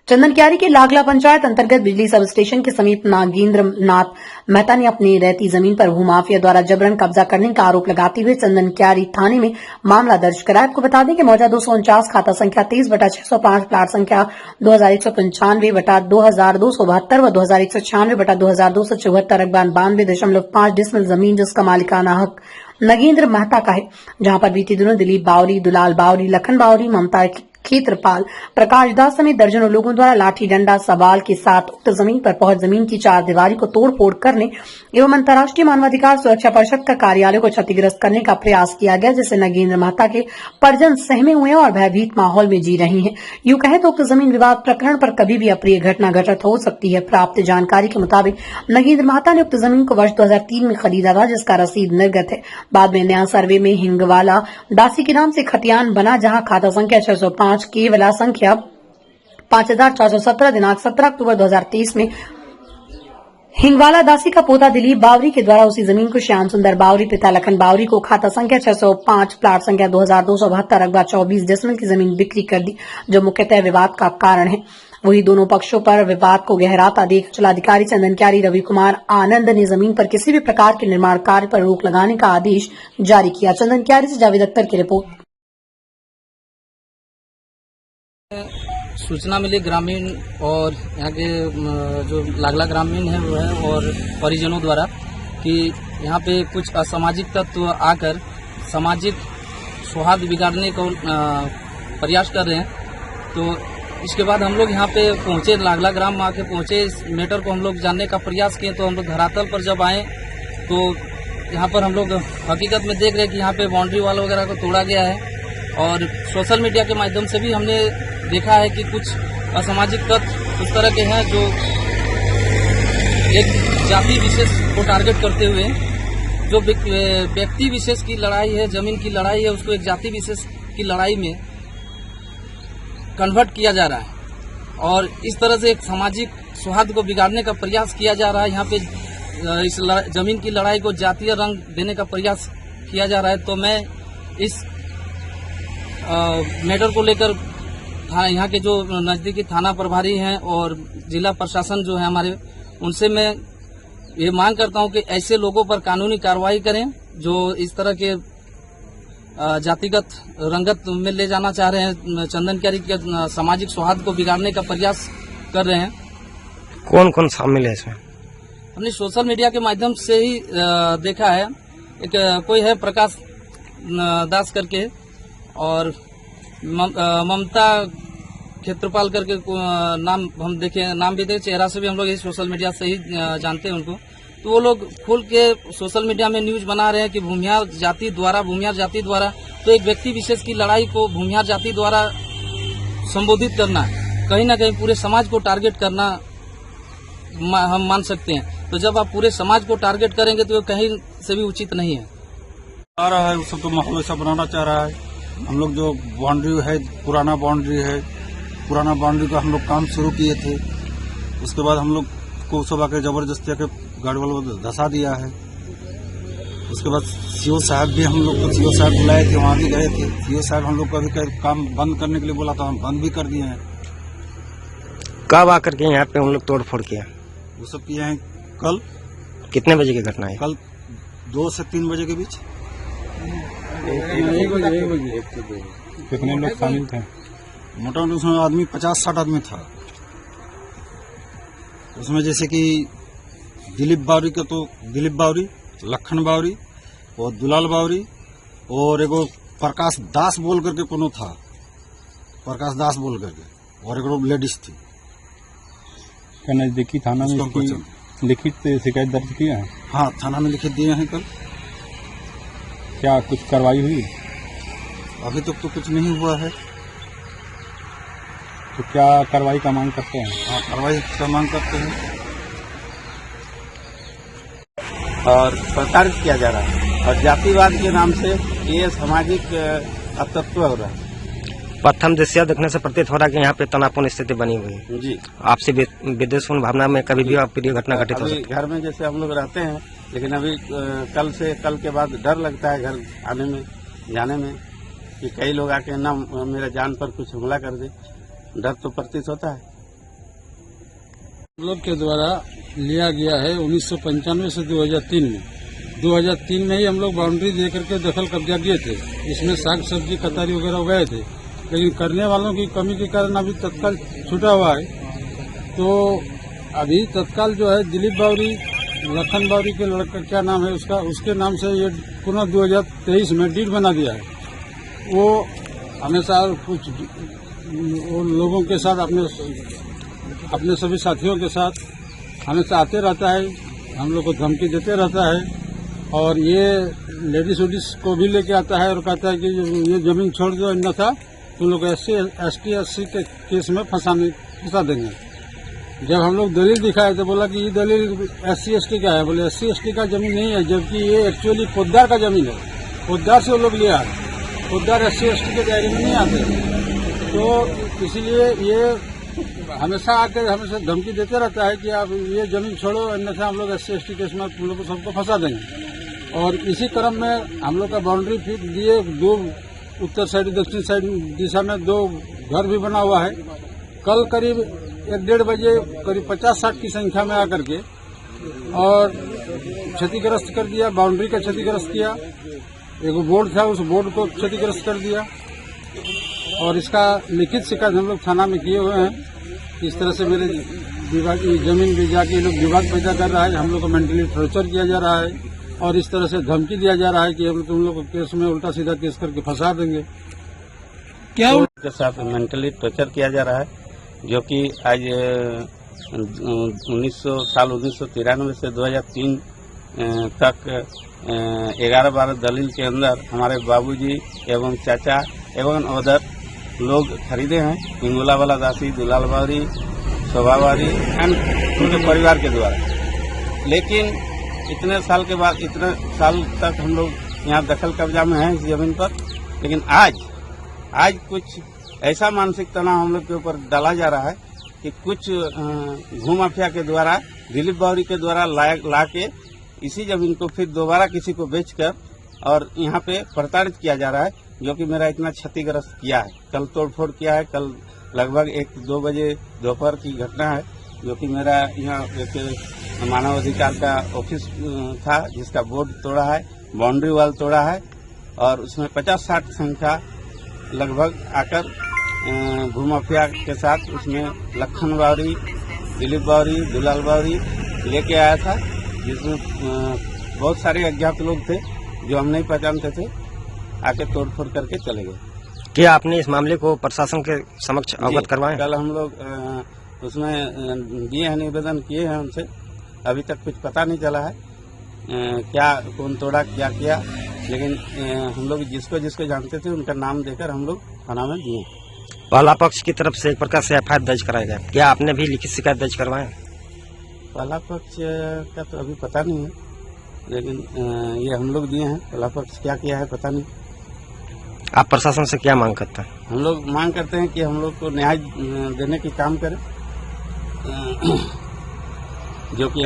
चंदनक्यारी के लागला पंचायत अंतर्गत बिजली सब स्टेशन के समीप नागेंद्र नाथ मेहता ने अपनी रहती जमीन पर भूमाफिया द्वारा जबरन कब्जा करने का आरोप लगाते हुए चंदनक्यारी थाने में मामला दर्ज कराया। आपको बता दें कि मौजा 249 खाता संख्या 23/605 प्लाट संख्या 2195/2272 व 2196/2274 रकबा 92.5 डिसमिल जमीन जिसका मालिकाना हक नगेंद्र मेहता का है, जहां पर बीते दिनों दिलीप बावरी, दुलाल बावरी, लखन बावरी, ममता खेत्रपाल, प्रकाश दास समेत दर्जनों लोगों द्वारा लाठी डंडा सवाल के साथ उक्त जमीन पर पहुंच जमीन की चार दीवारी को तोड़फोड़ करने एवं अंतर्राष्ट्रीय मानवाधिकार सुरक्षा परिषद का कार्यालय को क्षतिग्रस्त करने का प्रयास किया गया, जिससे नगेंद्र मेहता के परिजन सहमे हुए हैं और भयभीत माहौल में जी रही हैं। यूं कहे तो उक्त जमीन विवाद प्रकरण पर कभी भी अप्रिय घटना घटित हो सकती है। प्राप्त जानकारी के मुताबिक नगेंद्र मेहता ने उक्त जमीन को वर्ष 2003 में खरीदा था, जिसका रसीद निर्गत है। बाद में नया सर्वे में हिंगवाला दासी के नाम से खतियान बना, जहां खाता संख्या 605 केवला संख्या 5417 दिनांक 17 अक्टूबर 2023 में हिंगवाला दासी का पोता दिलीप बावरी के द्वारा उसी जमीन को श्याम सुंदर बावरी पिता लखन बावरी को खाता संख्या 605 प्लाट संख्या 2272 रकबा 24 डिसमिल की जमीन बिक्री कर दी, जो मुख्यतः विवाद का कारण है। वही दोनों पक्षों पर विवाद को गहराता देख जिलाधिकारी चंदनक्यारी रवि कुमार आनंद ने जमीन पर किसी भी प्रकार के निर्माण कार्य पर रोक लगाने का आदेश जारी किया। चंदनक्यारी से जावेद अख्तर की रिपोर्ट। सूचना मिली ग्रामीण और यहाँ के जो लागला ग्रामीण है वो है और परिजनों द्वारा कि यहाँ पे कुछ असामाजिक तत्व आकर सामाजिक सौहार्द बिगाड़ने को प्रयास कर रहे हैं। तो इसके बाद हम लोग यहाँ पे पहुँचे, लागला ग्राम में आके पहुँचे। इस मैटर को हम लोग जानने का प्रयास किए तो हम लोग धरातल पर जब आए तो यहाँ पर हम लोग हकीकत में देख रहे हैं कि यहाँ पे बाउंड्री वाल वगैरह को तोड़ा गया है और सोशल मीडिया के माध्यम से भी हमने देखा है कि कुछ असामाजिक तत्व उस तरह के हैं जो एक जाति विशेष को टारगेट करते हुए जो व्यक्ति विशेष की लड़ाई है, जमीन की लड़ाई है, उसको एक जाति विशेष की लड़ाई में कन्वर्ट किया जा रहा है और इस तरह से एक सामाजिक सौहार्द को बिगाड़ने का प्रयास किया जा रहा है। यहाँ पे इस जमीन की लड़ाई को जातीय रंग देने का प्रयास किया जा रहा है। तो मैं इस मैटर को लेकर यहाँ के जो नजदीकी थाना प्रभारी हैं और जिला प्रशासन जो है हमारे, उनसे मैं ये मांग करता हूँ कि ऐसे लोगों पर कानूनी कार्रवाई करें जो इस तरह के जातिगत रंगत में ले जाना चाह रहे हैं, चंदनक्यारी के सामाजिक सौहार्द को बिगाड़ने का प्रयास कर रहे हैं। कौन कौन शामिल है इसमें? हमने सोशल मीडिया के माध्यम से ही देखा है। एक कोई है प्रकाश दास करके और ममता खेत्रपाल करके नाम हम देखे, नाम भी देखे, चेहरा से भी हम लोग इस सोशल मीडिया से ही जानते हैं उनको। तो वो लोग खुल के सोशल मीडिया में न्यूज बना रहे हैं कि भूमिहार जाति द्वारा तो एक व्यक्ति विशेष की लड़ाई को भूमिहार जाति द्वारा संबोधित करना, कहीं ना कहीं पूरे समाज को टारगेट करना हम मान सकते हैं। तो जब आप पूरे समाज को टारगेट करेंगे तो कहीं से भी उचित नहीं है। आ रहा है सब तो माहौल ऐसा बनाना चाह रहा है। हम लोग जो बाउंड्री है, पुराना बाउंड्री का हम लोग काम शुरू किए थे, उसके बाद हम लोग को सब आके जबरदस्ती आके गाड़ी वालों धसा दिया है। उसके बाद सीओ साहब भी हम लोग को सीओ साहब बुलाए थे, वहाँ भी गए थे। सीओ साहब हम लोग को अभी काम बंद करने के लिए बोला था, हम बंद भी कर दिए हैं। कब आकर के यहाँ पे हम लोग तोड़फोड़ किया? वो सब किए हैं कल। कितने बजे की घटना है? कल 2 से 3 बजे के बीच। कितने लोग शामिल थे? मोटामोटी उसमें आदमी 50-60 आदमी था। उसमें जैसे कि दिलीप बावरी, लखन बावरी और दुलाल बावरी और एगो प्रकाश दास बोल करके कोनो था, प्रकाश दास बोल करके, और एगो लेडीज थी। क्या नजदीकी थाना में इसकी लिखित शिकायत दर्ज किया है? हाँ, थाना में लिखित दिए हैं कल। क्या कुछ कार्रवाई हुई? अभी तक तो कुछ नहीं हुआ है। तो क्या कार्रवाई का मांग करते हैं? हाँ, कार्रवाई का मांग करते हैं और प्रताड़ित किया जा रहा है और जातिवाद के नाम से ये सामाजिक तत्व हो रहा है। प्रथम दृश्य देखने से प्रतीत हो रहा है कि यहाँ पे तनावपूर्ण स्थिति बनी हुई है। जी, आपसे विदेशपूर्ण भावना में कभी भी अप्रिय घटना घटित हो सकती है। घर में जैसे हम लोग रहते हैं, लेकिन अभी कल के बाद डर लगता है घर आने में जाने में कि कई लोग आके ना मेरे जान पर कुछ हमला कर दे। डर तो प्रतीत होता है। हम लोग के द्वारा लिया गया है 1995 से 2003 में। 2003 में ही हम लोग बाउंड्री दे करके दखल कब्जा किए थे। इसमें साग सब्जी कतारी वगैरह उगाए थे, लेकिन करने वालों की कमी के कारण अभी तत्काल छूटा हुआ है। तो अभी तत्काल जो है दिलीप बावरी, लखन बावरी के लड़का क्या नाम है उसका, उसके नाम से ये पुनः 2023 में डीड बना दिया है। वो हमेशा कुछ वो लोगों के साथ अपने सभी साथियों के साथ हमेशा आते रहता है, हम लोग को धमकी देते रहता है और ये लेडीज वेडीज को भी लेके आता है और कहता है कि ये जमीन छोड़ दो, अन्यथा तुम लोग ST/SC के केस में फंसा देंगे। जब हम लोग दलील दिखाए तो बोला कि ये दलील SC/ST का है। बोले SC/ST का जमीन नहीं है, जबकि ये एक्चुअली पोद्दार का जमीन है। पोद्दार से वो लोग लिया है, पोद्दार SC/ST के दायरे में नहीं आते। तो इसीलिए ये हमेशा आकर हमेशा धमकी देते रहता है कि आप ये जमीन छोड़ो, अन्यथा हम लोग SC/ST केस में तुम लोग को सबको फंसा देंगे। और इसी क्रम में हम लोग का बाउंड्री फिट दिए, 2 उत्तर साइड दक्षिण साइड दिशा में 2 घर भी बना हुआ है। कल करीब 1-1.5 बजे करीब 50-60 की संख्या में आकर के और क्षतिग्रस्त कर दिया, बाउंड्री का क्षतिग्रस्त किया। एक बोर्ड था, उस बोर्ड को क्षतिग्रस्त कर दिया और इसका लिखित शिकायत हम लोग थाना में किए हुए हैं। इस तरह से मेरे विभाग की जमीन भी जाके लोग विवाद पैदा कर रहा है, हम लोग को मेंटली टॉर्चर किया जा रहा है और इस तरह से धमकी दिया जा रहा है कि हम तुम लोग को केस में उल्टा सीधा केस करके फंसा देंगे। क्या के साथ मेंटली टॉर्चर किया जा रहा है, जो कि आज 1993 से 2003 तक 11-12 दलील के अंदर हमारे बाबूजी एवं चाचा एवं अदर लोग खरीदे हैं। हिंगोला वाला दासी, दुलाल बावरी, शोभा बावरी एंड उनके परिवार के द्वारा। लेकिन इतने साल के बाद, इतने साल तक हम लोग यहाँ दखल कब्जा में हैं इस जमीन पर, लेकिन आज कुछ ऐसा मानसिक तनाव हम लोग के ऊपर डाला जा रहा है कि कुछ भूमाफिया के द्वारा, दिलीप बावरी के द्वारा ला के इसी जमीन को फिर दोबारा किसी को बेचकर और यहाँ पे प्रताड़ित किया जा रहा है, जो कि मेरा इतना क्षतिग्रस्त किया है। कल तोड़फोड़ किया है, कल लगभग 1-2 बजे दोपहर की घटना है, जो कि मेरा यहाँ एक मानव अधिकार का ऑफिस था जिसका बोर्ड तोड़ा है, बाउंड्री वाल तोड़ा है और उसमें 50-60 संख्या लगभग आकर भूमाफिया के साथ उसमें लखन बावरी, दिलीप बावरी, दुलाल बावरी लेके आया था, जिसमें बहुत सारे अज्ञात लोग थे जो हम नहीं पहचानते थे, आके तोड़फोड़ करके चले गए। क्या आपने इस मामले को प्रशासन के समक्ष अवगत करवाया? कल हम लोग उसमें दिए हैं, निवेदन किए हैं उनसे। अभी तक कुछ पता नहीं चला है क्या कौन तोड़ा, क्या किया, लेकिन हम लोग जिसको जानते थे उनका नाम देकर हम लोग थाना में दिए। पहला पक्ष की तरफ से एक प्रकार से FIR दर्ज कराया गया, क्या आपने भी लिखित शिकायत दर्ज करवाए? पहला पक्ष का तो अभी पता नहीं है, लेकिन ये हम लोग दिए हैं। पहला पक्ष क्या किया है पता नहीं। आप प्रशासन से क्या मांग करते हैं? हम लोग मांग करते हैं कि हम लोग को न्याय देने की काम करें, जो कि